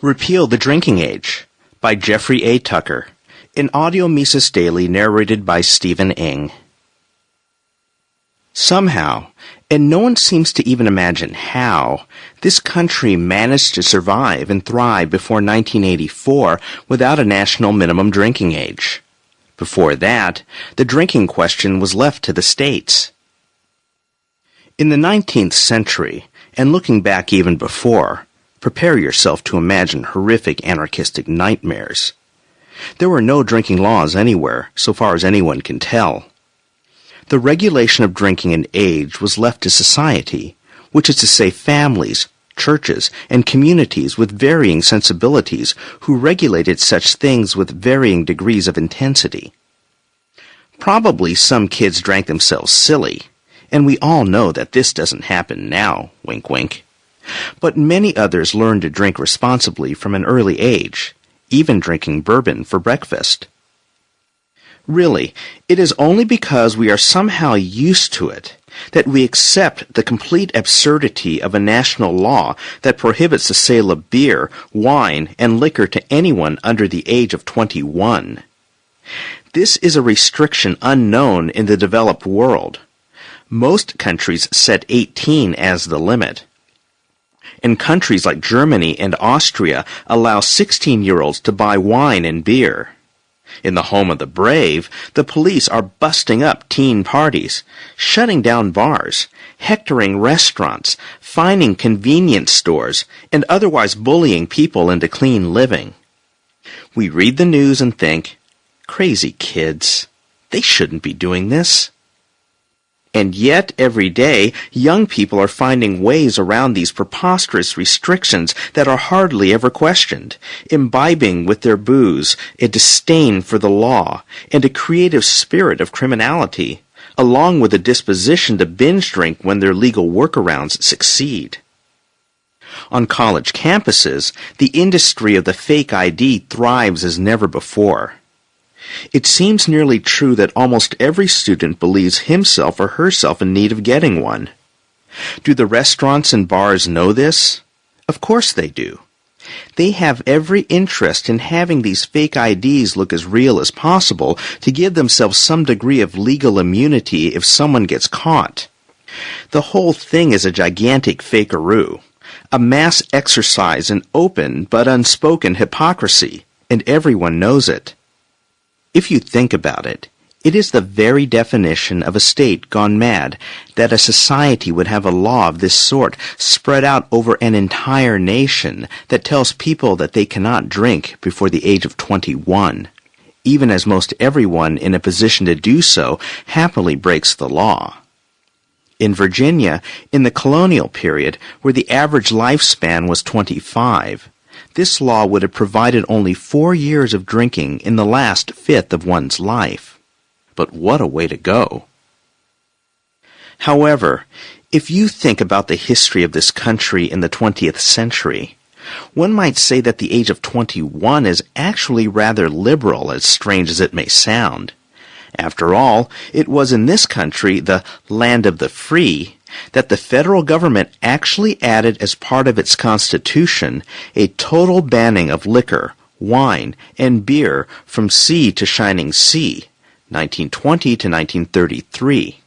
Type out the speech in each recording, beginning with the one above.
Repeal the Drinking Age by Jeffrey A. Tucker, an audio Mises Daily narrated by Stephen Ng. Somehow, and no one seems to even imagine how, this country managed to survive and thrive before 1984 without a national minimum drinking age. Before that, the drinking question was left to the states. In the 19th century, and looking back even before, prepare yourself to imagine horrific anarchistic nightmares. There were no drinking laws anywhere, so far as anyone can tell. The regulation of drinking and age was left to society, which is to say families, churches, and communities with varying sensibilities who regulated such things with varying degrees of intensity. Probably some kids drank themselves silly, and we all know that this doesn't happen now, wink wink. But many others learned to drink responsibly from an early age, even drinking bourbon for breakfast. Really, it is only because we are somehow used to it that we accept the complete absurdity of a national law that prohibits the sale of beer, wine, and liquor to anyone under the age of 21. This is a restriction unknown in the developed world. Most countries set 18 as the limit. And countries like Germany and Austria allow 16-year-olds to buy wine and beer. In the home of the brave, the police are busting up teen parties, shutting down bars, hectoring restaurants, fining convenience stores, and otherwise bullying people into clean living. We read the news and think, crazy kids, they shouldn't be doing this. And yet, every day, young people are finding ways around these preposterous restrictions that are hardly ever questioned, imbibing with their booze a disdain for the law and a creative spirit of criminality, along with a disposition to binge drink when their legal workarounds succeed. On college campuses, the industry of the fake ID thrives as never before. It seems nearly true that almost every student believes himself or herself in need of getting one. Do the restaurants and bars know this? Of course they do. They have every interest in having these fake IDs look as real as possible to give themselves some degree of legal immunity if someone gets caught. The whole thing is a gigantic fakeroo, a mass exercise in open but unspoken hypocrisy, and everyone knows it. If you think about it, it is the very definition of a state gone mad that a society would have a law of this sort spread out over an entire nation that tells people that they cannot drink before the age of 21, even as most everyone in a position to do so happily breaks the law. In Virginia, in the colonial period, where the average lifespan was 25, this law would have provided only 4 years of drinking in the last fifth of one's life. But what a way to go. However, if you think about the history of this country in the 20th century, one might say that the age of 21 is actually rather liberal, as strange as it may sound. After all, it was in this country, the land of the free, that the federal government actually added as part of its constitution a total banning of liquor, wine, and beer from sea to shining sea, 1920 to 1933.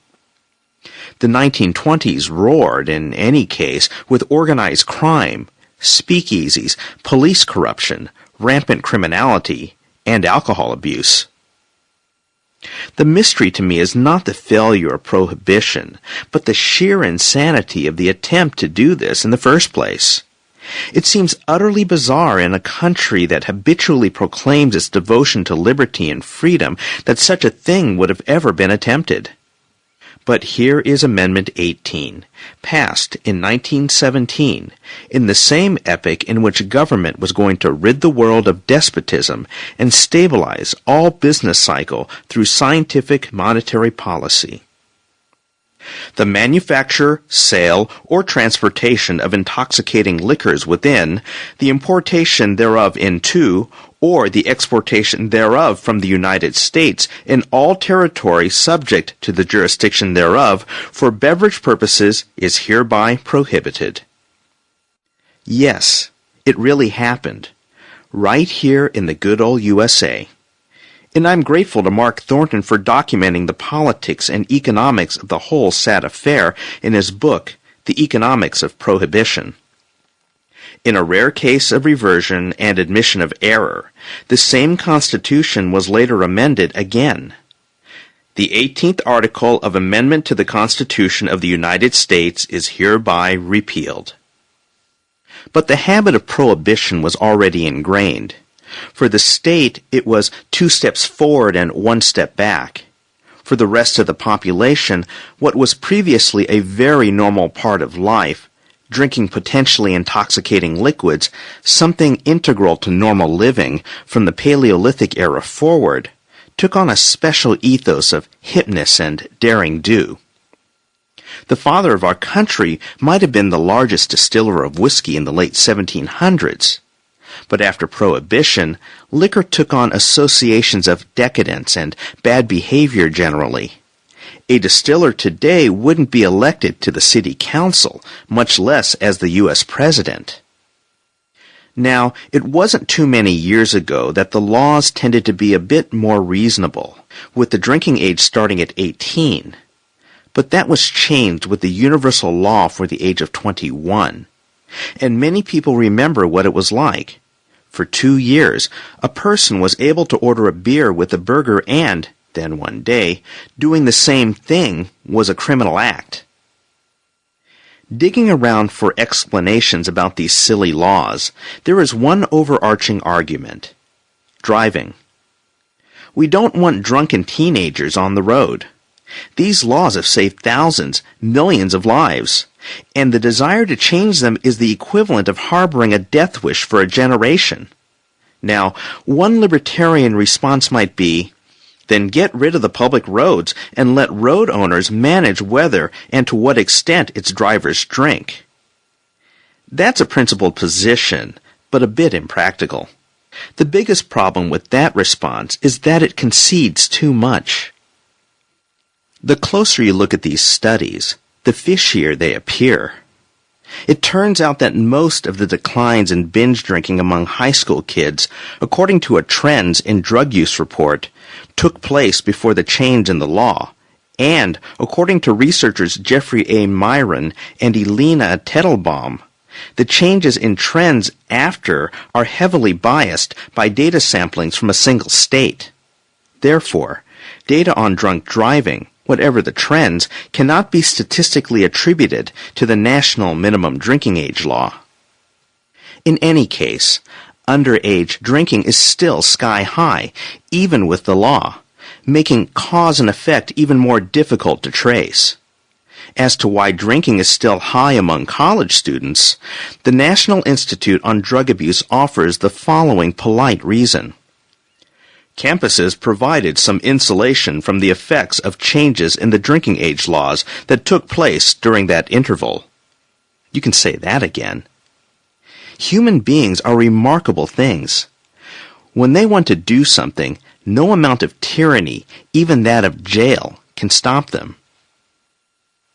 The 1920s roared, in any case, with organized crime, speakeasies, police corruption, rampant criminality, and alcohol abuse. The mystery to me is not the failure of prohibition, but the sheer insanity of the attempt to do this in the first place. It seems utterly bizarre in a country that habitually proclaims its devotion to liberty and freedom that such a thing would have ever been attempted. But here is Amendment 18, passed in 1917, in the same epoch in which government was going to rid the world of despotism and stabilize all business cycle through scientific monetary policy. The manufacture, sale, or transportation of intoxicating liquors within, the importation thereof into, or the exportation thereof from the United States in all territory subject to the jurisdiction thereof for beverage purposes is hereby prohibited. Yes, It really happened, right here in the good old USA. And I'm grateful to Mark Thornton for documenting the politics and economics of the whole sad affair in his book, The Economics of Prohibition. In a rare case of reversion and admission of error, the same Constitution was later amended again. The 18th article of Amendment to the Constitution of the United States is hereby repealed. But the habit of prohibition was already ingrained. For the state, it was 2 steps forward and 1 step back. For the rest of the population, what was previously a very normal part of life, drinking potentially intoxicating liquids, something integral to normal living from the Paleolithic era forward, took on a special ethos of hipness and daring do. The father of our country might have been the largest distiller of whiskey in the late 1700s. But after Prohibition, liquor took on associations of decadence and bad behavior generally. A distiller today wouldn't be elected to the city council, much less as the U.S. president. Now, it wasn't too many years ago that the laws tended to be a bit more reasonable, with the drinking age starting at 18. But that was changed with the universal law for the age of 21. And many people remember what it was like. For 2 years, a person was able to order a beer with a burger and, then one day, doing the same thing was a criminal act. Digging around for explanations about these silly laws, there is one overarching argument: driving. We don't want drunken teenagers on the road. These laws have saved thousands, millions of lives, and the desire to change them is the equivalent of harboring a death wish for a generation. Now, one libertarian response might be, then get rid of the public roads and let road owners manage whether and to what extent its drivers drink. That's a principled position, but a bit impractical. The biggest problem with that response is that it concedes too much. The closer you look at these studies, the fishier they appear. It turns out that most of the declines in binge drinking among high school kids, according to a Trends in Drug Use report, took place before the change in the law, and, according to researchers Jeffrey A. Myron and Elena Tettelbaum, the changes in trends after are heavily biased by data samplings from a single state. Therefore, data on drunk driving, whatever the trends, cannot be statistically attributed to the national minimum drinking age law. In any case, underage drinking is still sky high, even with the law, making cause and effect even more difficult to trace. As to why drinking is still high among college students, the National Institute on Drug Abuse offers the following polite reason. Campuses provided some insulation from the effects of changes in the drinking age laws that took place during that interval. You can say that again. Human beings are remarkable things. When they want to do something, no amount of tyranny, even that of jail, can stop them.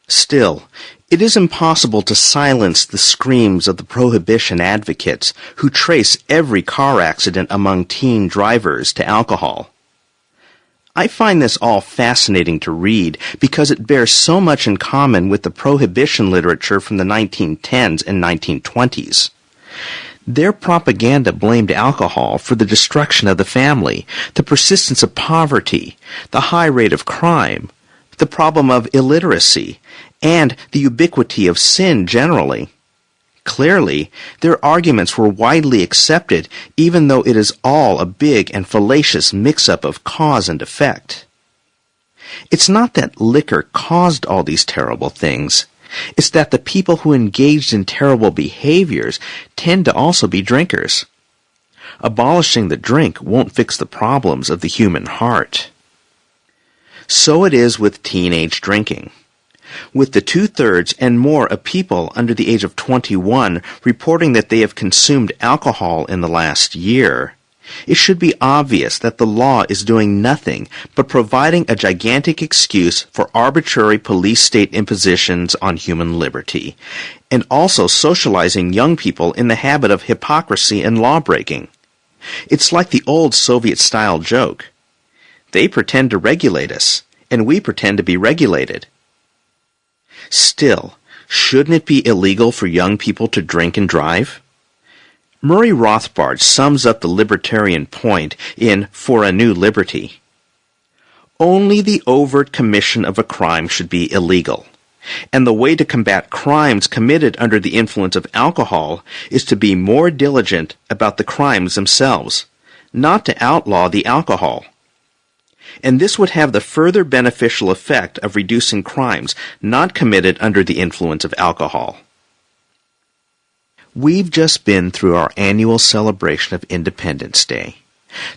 Still, it is impossible to silence the screams of the prohibition advocates who trace every car accident among teen drivers to alcohol. I find this all fascinating to read because it bears so much in common with the prohibition literature from the 1910s and 1920s. Their propaganda blamed alcohol for the destruction of the family, the persistence of poverty, the high rate of crime, the problem of illiteracy, and the ubiquity of sin generally. Clearly, their arguments were widely accepted, even though it is all a big and fallacious mix-up of cause and effect. It's not that liquor caused all these terrible things. It's that the people who engaged in terrible behaviors tend to also be drinkers. Abolishing the drink won't fix the problems of the human heart. So it is with teenage drinking. With the 2/3 and more of people under the age of 21 reporting that they have consumed alcohol in the last year, It should be obvious that the law is doing nothing but providing a gigantic excuse for arbitrary police state impositions on human liberty, and also socializing young people in the habit of hypocrisy and lawbreaking. It's like the old Soviet-style joke. They pretend to regulate us, and we pretend to be regulated. Still, shouldn't it be illegal for young people to drink and drive? Murray Rothbard sums up the libertarian point in For a New Liberty. Only the overt commission of a crime should be illegal, and the way to combat crimes committed under the influence of alcohol is to be more diligent about the crimes themselves, not to outlaw the alcohol. And this would have the further beneficial effect of reducing crimes not committed under the influence of alcohol. We've just been through our annual celebration of Independence Day,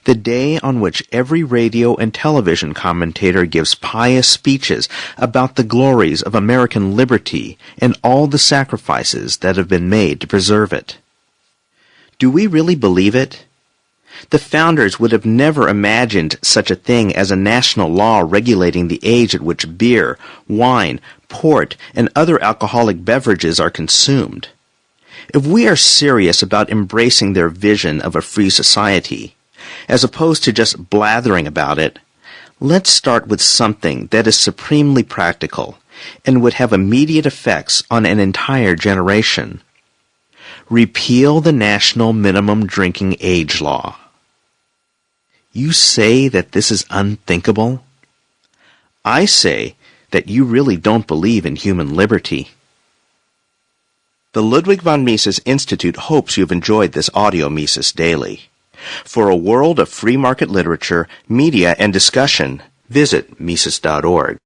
the day on which every radio and television commentator gives pious speeches about the glories of American liberty and all the sacrifices that have been made to preserve it. Do we really believe it? The founders would have never imagined such a thing as a national law regulating the age at which beer, wine, port, and other alcoholic beverages are consumed. If we are serious about embracing their vision of a free society, as opposed to just blathering about it, let's start with something that is supremely practical and would have immediate effects on an entire generation. Repeal the national minimum drinking age law. You say that this is unthinkable? I say that you really don't believe in human liberty. The Ludwig von Mises Institute hopes you've enjoyed this audio Mises Daily. For a world of free market literature, media, and discussion, visit Mises.org.